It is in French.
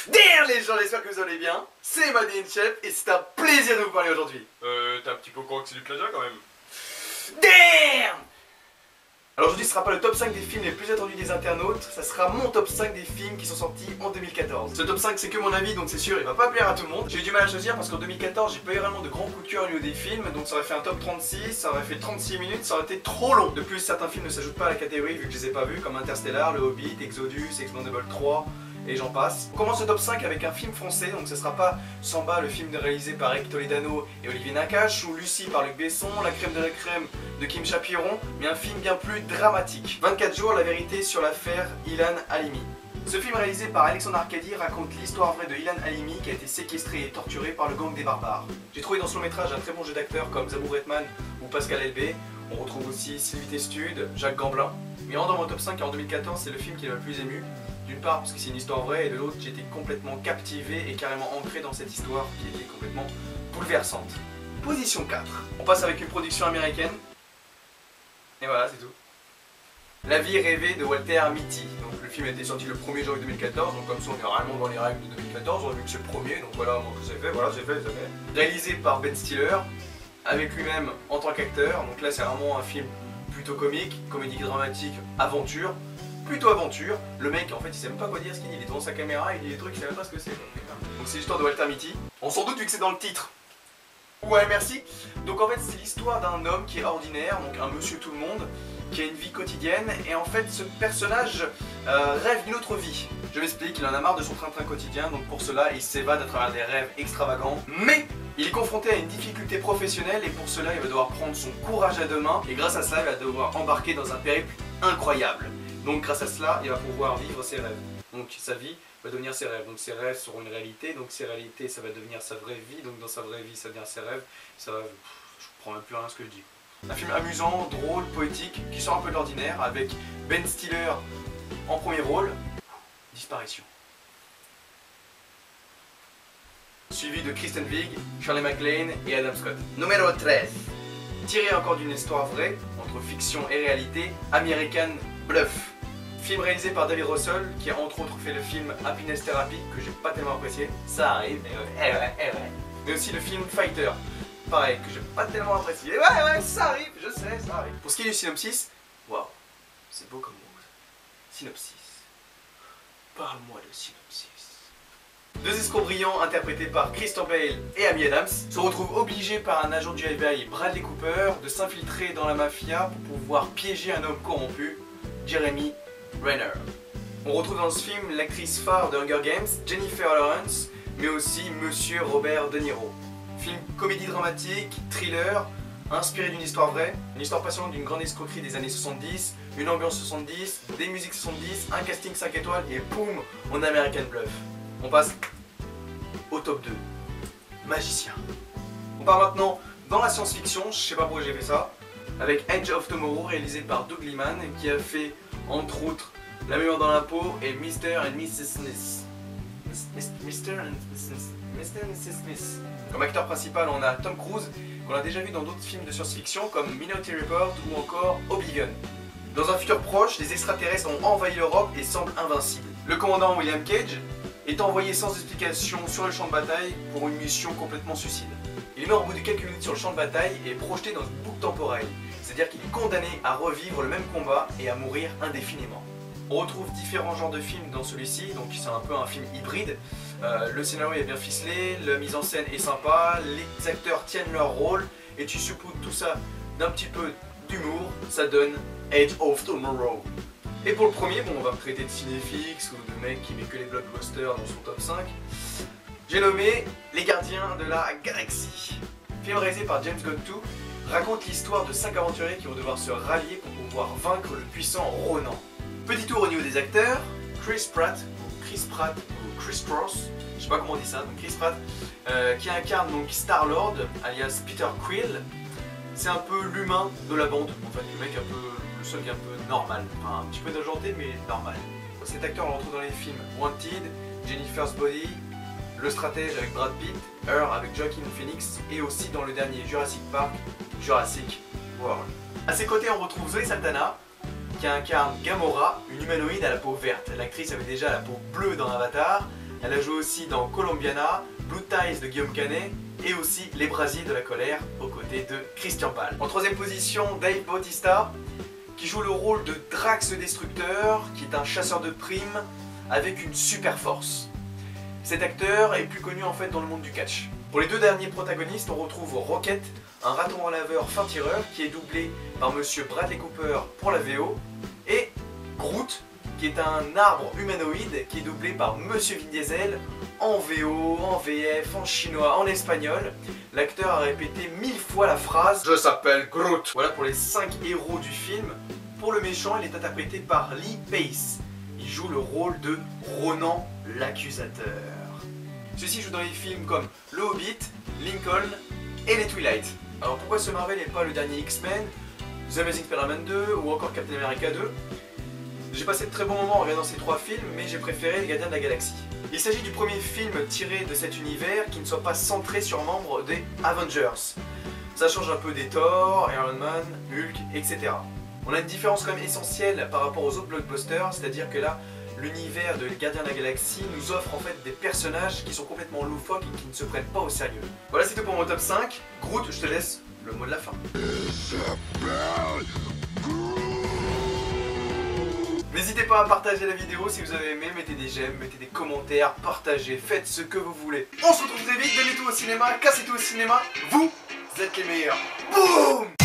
Damn les gens, j'espère que vous allez bien. C'est Madin Chef et c'est un plaisir de vous parler aujourd'hui. T'es un petit peu con que c'est du plagiat quand même. Damn. Alors aujourd'hui ce sera pas le top 5 des films les plus attendus des internautes, ça sera mon top 5 des films qui sont sortis en 2014. Ce top 5 c'est que mon avis donc c'est sûr il va pas plaire à tout le monde. J'ai eu du mal à choisir parce qu'en 2014 j'ai pas eu vraiment de grands coups de cœur au niveau des films, donc ça aurait fait un top 36, ça aurait fait 36 minutes, ça aurait été trop long. De plus certains films ne s'ajoutent pas à la catégorie vu que je les ai pas vus comme Interstellar, Le Hobbit, Exodus, Expendables 3 et j'en passe. On commence le top 5 avec un film français, donc ce sera pas Samba, le film réalisé par Eric Toledano et Olivier Nakache, ou Lucie par Luc Besson, La crème de la crème de Kim Chapiron, mais un film bien plus dramatique. 24 jours, la vérité sur l'affaire Ilan Halimi. Ce film réalisé par Alexandre Arcadi raconte l'histoire vraie de Ilan Halimi qui a été séquestré et torturé par le gang des barbares. J'ai trouvé dans ce long métrage un très bon jeu d'acteurs comme Zabou Bretman ou Pascal Elbé. On retrouve aussi Sylvie Testud, Jacques Gamblin. Mais en dans mon top 5 en 2014, c'est le film qui m'a le plus ému. D'une part parce que c'est une histoire vraie et de l'autre j'étais complètement captivé et carrément ancré dans cette histoire qui était complètement bouleversante. Position 4. On passe avec une production américaine. Et voilà, c'est tout. La vie rêvée de Walter Mitty. Donc le film a été sorti le 1er janvier 2014, donc comme ça on est réellement dans les règles de 2014, on a vu que c'est le premier, donc voilà, moi j'ai fait, voilà, j'ai fait. Réalisé par Ben Stiller, avec lui-même en tant qu'acteur, donc là c'est vraiment un film plutôt comique, comédie dramatique, aventure. Plutôt aventure, le mec en fait il sait même pas quoi dire ce qu'il dit, il est devant sa caméra, il dit des trucs, il sait même pas ce que c'est. Donc c'est l'histoire de Walter Mitty, on s'en doute vu que c'est dans le titre. Ouais merci. Donc en fait c'est l'histoire d'un homme qui est ordinaire, donc un monsieur tout le monde, qui a une vie quotidienne et en fait ce personnage rêve d'une autre vie. Je m'explique, il en a marre de son train-train quotidien, donc pour cela il s'évade à travers des rêves extravagants, mais il est confronté à une difficulté professionnelle et pour cela il va devoir prendre son courage à deux mains et grâce à cela il va devoir embarquer dans un périple incroyable. Donc grâce à cela, il va pouvoir vivre ses rêves. Donc sa vie va devenir ses rêves. Donc ses rêves seront une réalité. Donc ses réalités, ça va devenir sa vraie vie. Donc dans sa vraie vie, ça devient ses rêves. Ça va... Je comprends même plus rien à ce que je dis. Un film amusant, drôle, poétique, qui sort un peu de l'ordinaire, avec Ben Stiller en premier rôle. Disparition. Suivi de Kristen Wiig, Shirley MacLaine et Adam Scott. Numéro 13. Tiré encore d'une histoire vraie, entre fiction et réalité, American Bluff. Film réalisé par David Russell, qui a entre autres fait le film Happiness Therapy, que j'ai pas tellement apprécié. Ça arrive, mais aussi le film Fighter, pareil, que j'ai pas tellement apprécié. Ouais, ça arrive, je sais, ça arrive. Pour ce qui est du synopsis, waouh, c'est beau comme mot. Synopsis. Parle-moi de synopsis. Deux escrocs brillants interprétés par Christian Bale et Amy Adams se retrouvent obligés par un agent du FBI, Bradley Cooper, de s'infiltrer dans la mafia pour pouvoir piéger un homme corrompu, Jeremy Renner. On retrouve dans ce film l'actrice phare de Hunger Games, Jennifer Lawrence, mais aussi Monsieur Robert De Niro. Film comédie dramatique, thriller, inspiré d'une histoire vraie, une histoire passionnante d'une grande escroquerie des années 70, une ambiance 70, des musiques 70, un casting 5 étoiles et boum, on a American Bluff. On passe au top 2. Magicien. On part maintenant dans la science-fiction, je sais pas pourquoi j'ai fait ça, avec Edge of Tomorrow réalisé par Doug Liman qui a fait entre autres La mémoire dans la peau et Mr. and Mrs. Smith. Mr. and Mrs. Smith. Comme acteur principal on a Tom Cruise qu'on a déjà vu dans d'autres films de science-fiction comme Minority Report ou encore Oblivion. Dans un futur proche, les extraterrestres ont envahi l'Europe et semblent invincibles. Le commandant William Cage est envoyé sans explication sur le champ de bataille pour une mission complètement suicide. Il meurt au bout de quelques minutes sur le champ de bataille et est projeté dans une boucle temporelle, c'est-à-dire qu'il est condamné à revivre le même combat et à mourir indéfiniment. On retrouve différents genres de films dans celui-ci, donc c'est un peu un film hybride. Le scénario est bien ficelé, la mise en scène est sympa, les acteurs tiennent leur rôle et tu saupoudres tout ça d'un petit peu d'humour, ça donne Edge of Tomorrow. Et pour le premier, bon, on va traiter de cinéfix ou de mec qui met que les blockbusters dans son top 5. J'ai nommé Les Gardiens de la Galaxie. Film réalisé par James Gunn 2, raconte l'histoire de 5 aventuriers qui vont devoir se rallier pour pouvoir vaincre le puissant Ronan. Petit tour au niveau des acteurs, Chris Pratt ou Chris Cross, je sais pas comment on dit ça, donc Chris Pratt, qui incarne donc Star-Lord, alias Peter Quill. C'est un peu l'humain de la bande, en fait, le mec un peu, le seul qui est un peu normal, enfin un petit peu déjanté mais normal. Cet acteur on le retrouve dans les films Wanted, Jennifer's Body, Le Stratège avec Brad Pitt, Her avec Joaquin Phoenix et aussi dans le dernier Jurassic Park, Jurassic World. A ses côtés on retrouve Zoe Saldana qui incarne Gamora, une humanoïde à la peau verte. L'actrice avait déjà la peau bleue dans Avatar. Elle a joué aussi dans Colombiana, Blue Ties de Guillaume Canet et aussi Les Brasiers de la colère aux côtés de Christian Bale. En troisième position, Dave Bautista qui joue le rôle de Drax le Destructeur, qui est un chasseur de primes avec une super force. Cet acteur est plus connu en fait dans le monde du catch. Pour les deux derniers protagonistes, on retrouve Rocket, un raton à laveur fin tireur qui est doublé par monsieur Bradley Cooper pour la VO, et Groot, qui est un arbre humanoïde qui est doublé par monsieur Vin Diesel en VO, en VF, en chinois, en espagnol. L'acteur a répété 1000 fois la phrase « Je s'appelle Groot ». Voilà pour les 5 héros du film. Pour le méchant, il est interprété par Lee Pace. Il joue le rôle de Ronan l'accusateur. Ceux-ci jouent dans les films comme Le Hobbit, Lincoln et les Twilight. Alors pourquoi ce Marvel n'est pas le dernier X-Men, The Amazing Spider-Man 2 ou encore Captain America 2? J'ai passé de très bons moments en regardant ces trois films, mais j'ai préféré Les Gardiens de la Galaxie. Il s'agit du premier film tiré de cet univers qui ne soit pas centré sur un membre des Avengers. Ça change un peu des Thor, Iron Man, Hulk, etc. On a une différence quand même essentielle par rapport aux autres blockbusters, c'est-à-dire que là, l'univers de Les Gardiens de la Galaxie nous offre en fait des personnages qui sont complètement loufoques et qui ne se prennent pas au sérieux. Voilà, c'est tout pour mon top 5. Groot, je te laisse le mot de la fin. N'hésitez pas à partager la vidéo si vous avez aimé, mettez des j'aime, mettez des commentaires, partagez, faites ce que vous voulez. On se retrouve très vite, donnez tout au cinéma, cassez tout au cinéma, vous êtes les meilleurs. Boum!